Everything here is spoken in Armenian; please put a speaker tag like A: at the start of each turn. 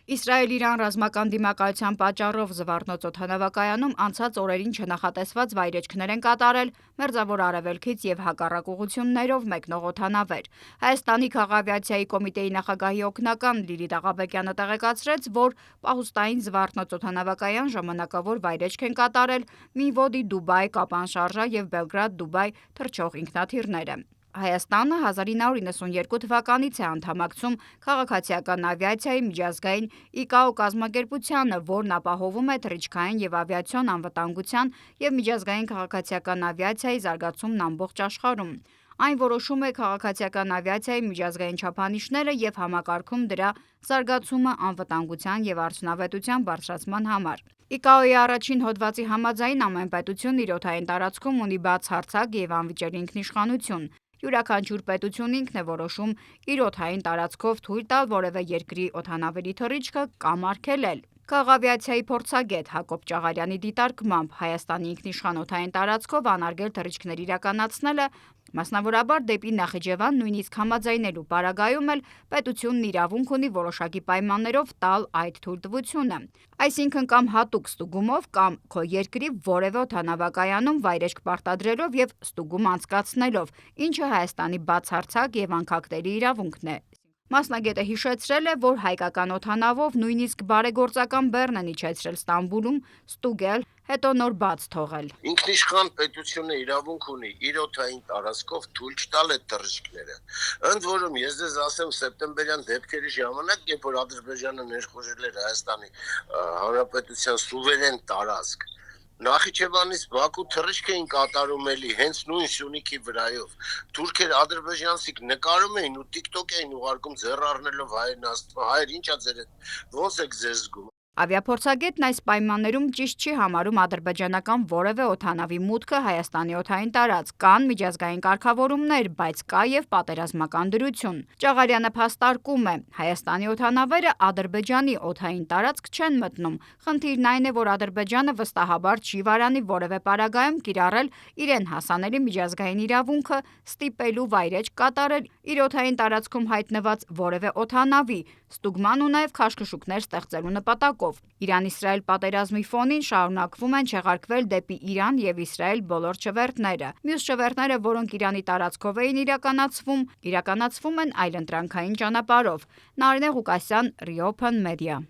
A: Իսրայել-Իրան ռազմական դիմակայության պատճառով Զվարթնոց օդանավակայանում անցած օրերին չնախատեսված վայրէջքներ են կատարել Մերձավոր Արևելքից և հակառակ ուղղություններով մեկնող օդանավեր։ Հայաստանի քաղավիացիայի կոմիտեի նախագահի օգնական Լիլիթ Աղաբեկյանը տեղեկացրեց, որ պահուստային Զվարթնոց օդանավակայան ժամանակավոր վայրէջք են կատարել Մինվոդի-Դուբայ կապանշարժա և Բելգրադ-Դուբայ թռչող ինքնաթիռները։ Հայաստանը 1992 թվականից է անդամակցում Քաղաքացիական ավիացիայի միջազգային ICAO կազմակերպությանը, որն ապահովում է թռիչքային և ավիացիոն անվտանգության և միջազգային քաղաքացիական ավիացիայի զարգացումն ամբողջ աշխարհում։ Այն որոշում է քաղաքացիական ավիացիայի միջազգային չափանիշները և համակարգում դրա զարգացումը անվտանգության և արդյունավետության բարձրացման համար։ ICAO-ի առաջին հոդվածի համաձայն ամեն պետություն իր օդային տարածքում ունի բացարձակ և անվիճելի ինքնիշխանություն։ Յուրաքանչյուր պետություն ինքն է որոշում իր օդային տարածքով թույլ տալ որևէ երկրի օդանավերի թռիչքը կամ արգելել։ Քաղավիացիայի փորձագետ Հակոբ Ճաղարյանի դիտարկմամբ Հայաստանի ինքնիշխան օդային տարածքով անարգել թռիչքներ իրականացնելը, մասնավորաբար դեպի Նախիջևան նույնիսկ համաձայնելու պարագայում էլ պետությունն իրավունք ունի որոշակի պայմաններով տալ այդ թույլտվությունը։ Այսինքն կամ հատուկ ստուգումով, կամ քո երկրի որևէ օդանավակայանում վայրէջք պարտադրելով և ստուգում անցկացնելով, ինչը Հայաստանի բացարձակ և անքակտելի իրավունքն է։ Մասնագետը հիշեցրել է, որ հայկական օդանավով նույնիսկ բարեգործական բեռն են իջեցրել Ստամբուլում, ստուգել, հետո նոր բաց թողել։
B: Ինքնիշխան պետությունը իրավունք ունի իր օդային տարածքով թույլ չտալ այդ թռիչքները։ Ընդ որում, ես ձեզ ասեմ, սեպտեմբերյան դեպքերի ժամանակ, երբ որ Ադրբեջանը ներխուժել էր Հայաստանի Հանրապետության սուվերեն տարածք, Նախիջևանից Բաքու թռիչք էին կատարում էլի հենց նույն Սյունիքի վրայով։ Թուրքեր ադրբեջանցիք նկարում էին ու TikTok էին ուղարկում ձեռ առնելով հայերն, ասում հայեր ի՞նչ է ձեր հետ, ո՞նց եք ձեզ զգում։
A: Ավիափորձագետն այս պայմաններում ճիշտ չի համարում ադրբեջանական որևէ օդանավի մուտքը Հայաստանի օդային տարածք։ Կան միջազգային կարգավորումներ, բայց կա և պատերազմական դրություն։ Ճաղարյանը փաստարկում է՝ Հայաստանի օդանավերը Ադրբեջանի օդային տարածք չեն մտնում։ Խնդիրն այն է, որ Ադրբեջանը վստահաբար չի վարանի որևէ պարագայում կիրառել իրեն հասանելի միջազգային իրավունքը՝ ստիպելու վայրէջք կատարել իր օդային տարածքում հայտնված որևէ օդանավի, ստուգման ու նաև քաշքշուկներ ստեղծելու նպատակով։ Իրան-Իսրայել պատերազմի ֆոնին շարունակվում են չեղարկվել դեպի Իրան և Իսրայել բոլոր չվերթները։ Մյուս չվերթները, որոնք Իրանի տարածքով էին իրականացվում են այլընտրանքային ճանապարհով։ Նարինե Ղուկասյան, Reopen Media։